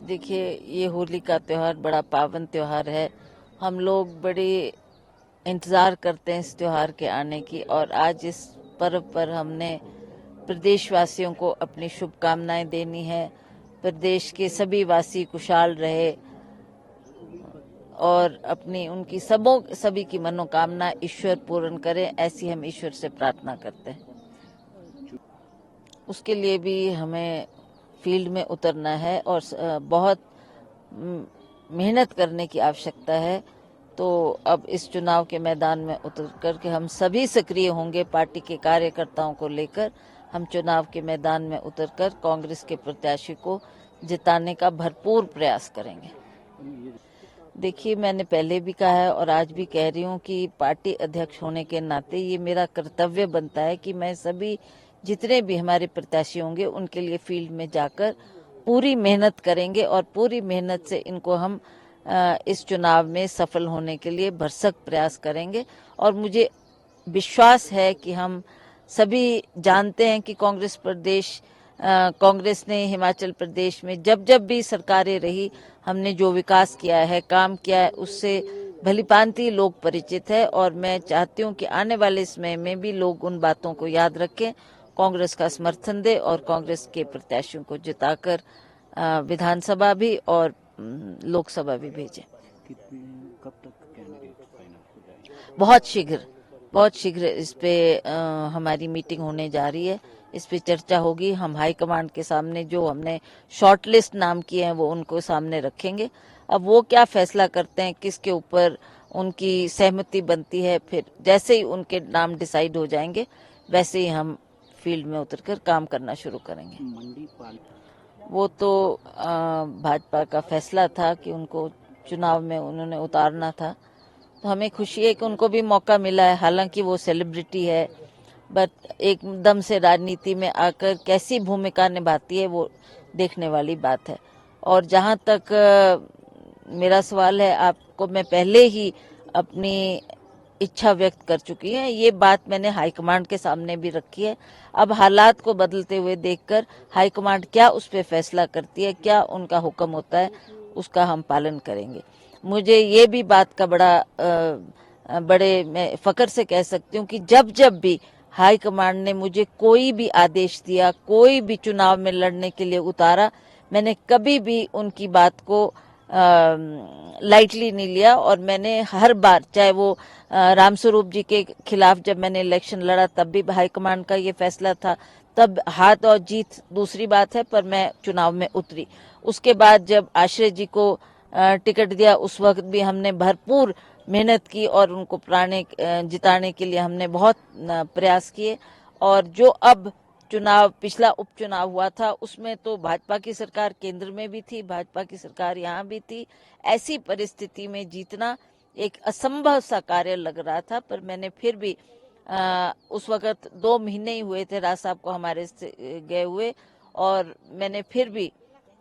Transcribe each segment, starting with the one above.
देखिए, ये होली का त्योहार बड़ा पावन त्योहार है। हम लोग बड़े इंतज़ार करते हैं इस त्योहार के आने की, और आज इस पर्व पर हमने प्रदेशवासियों को अपनी शुभकामनाएं देनी है। प्रदेश के सभी वासी खुशहाल रहे और अपनी उनकी सभी की मनोकामना ईश्वर पूर्ण करे, ऐसी हम ईश्वर से प्रार्थना करते हैं। उसके लिए भी हमें फील्ड में उतरना है और बहुत मेहनत करने की आवश्यकता है। तो अब इस चुनाव के मैदान में उतर करके हम सभी सक्रिय होंगे। पार्टी के कार्यकर्ताओं को लेकर हम चुनाव के मैदान में उतरकर कांग्रेस के प्रत्याशी को जिताने का भरपूर प्रयास करेंगे। देखिए, मैंने पहले भी कहा है और आज भी कह रही हूँ कि पार्टी अध्यक्ष होने के नाते ये मेरा कर्तव्य बनता है कि मैं सभी जितने भी हमारे प्रत्याशी होंगे उनके लिए फील्ड में जाकर पूरी मेहनत करेंगे और पूरी मेहनत से इनको हम इस चुनाव में सफल होने के लिए भरसक प्रयास करेंगे। और मुझे विश्वास है कि हम सभी जानते हैं कि कांग्रेस ने हिमाचल प्रदेश में जब जब भी सरकारें रही, हमने जो विकास किया है, काम किया है, उससे भलीभांति लोग परिचित है। और मैं चाहती हूँ कि आने वाले समय में भी लोग उन बातों को याद रखें, कांग्रेस का समर्थन दे और कांग्रेस के प्रत्याशियों को जिताकर विधानसभा भी और लोकसभा भी भेजें। कब तक कैंडिडेट फाइनल हो जाएगा? बहुत शीघ्र इस पे हमारी मीटिंग होने जा रही है। इस पे चर्चा होगी। हम हाईकमांड के सामने जो हमने शॉर्टलिस्ट नाम किए हैं वो उनको सामने रखेंगे। अब वो क्या फैसला करते हैं, किसके ऊपर उनकी सहमति बनती है, फिर जैसे ही उनके नाम डिसाइड हो जाएंगे वैसे ही हम फील्ड में उतरकर काम करना शुरू करेंगे। वो तो भाजपा का फैसला था कि उनको चुनाव में उन्होंने उतारना था, तो हमें खुशी है कि उनको भी मौका मिला है। हालांकि वो सेलिब्रिटी है, बट एकदम से राजनीति में आकर कैसी भूमिका निभाती है वो देखने वाली बात है। और जहां तक मेरा सवाल है, आपको मैं पहले ही अपनी इच्छा व्यक्त कर चुकी है। ये बात मैंने हाईकमांड के सामने भी रखी है। अब हालात को बदलते हुए देखकर हाईकमांड क्या उस पर फैसला करती है, क्या उनका हुक्म होता है, उसका हम पालन करेंगे। मुझे ये भी बात का बड़े मैं फक्र से कह सकती हूँ कि जब जब भी हाईकमांड ने मुझे कोई भी आदेश दिया, कोई भी चुनाव में लड़ने के लिए उतारा, मैंने कभी भी उनकी बात को लाइटली नहीं लिया। और मैंने हर बार, चाहे वो रामस्वरूप जी के खिलाफ जब मैंने इलेक्शन लड़ा तब भी हाईकमांड का ये फैसला था, तब हाथ और जीत दूसरी बात है, पर मैं चुनाव में उतरी। उसके बाद जब आश्रय जी को टिकट दिया उस वक्त भी हमने भरपूर मेहनत की और उनको जिताने के लिए हमने बहुत प्रयास किए। और जो अब पिछला उपचुनाव हुआ था उसमें तो भाजपा की सरकार केंद्र में भी थी, भाजपा की सरकार यहाँ भी थी। ऐसी परिस्थिति में जीतना एक असंभव सा कार्य लग रहा था, पर मैंने फिर भी उस वक्त 2 महीने ही हुए थे राज साहब को हमारे से गए हुए, और मैंने फिर भी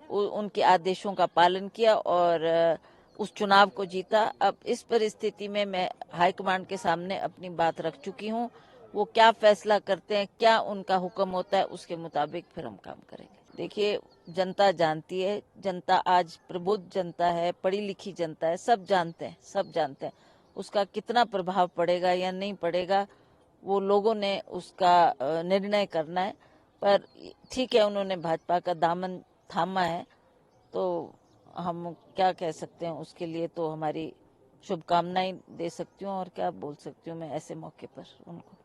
उनके आदेशों का पालन किया और उस चुनाव को जीता। अब इस परिस्थिति में मैं हाईकमांड के सामने अपनी बात रख चुकी हूँ। वो क्या फैसला करते हैं, क्या उनका हुक्म होता है, उसके मुताबिक फिर हम काम करेंगे। देखिए, जनता जानती है, जनता आज प्रबुद्ध जनता है, पढ़ी लिखी जनता है, सब जानते हैं। उसका कितना प्रभाव पड़ेगा या नहीं पड़ेगा वो लोगों ने उसका निर्णय करना है। पर ठीक है, उन्होंने भाजपा का दामन थामा है, तो हम क्या कह सकते हैं। उसके लिए तो हमारी शुभकामनाएं दे सकती हूँ और क्या बोल सकती हूँ मैं ऐसे मौके पर उनको।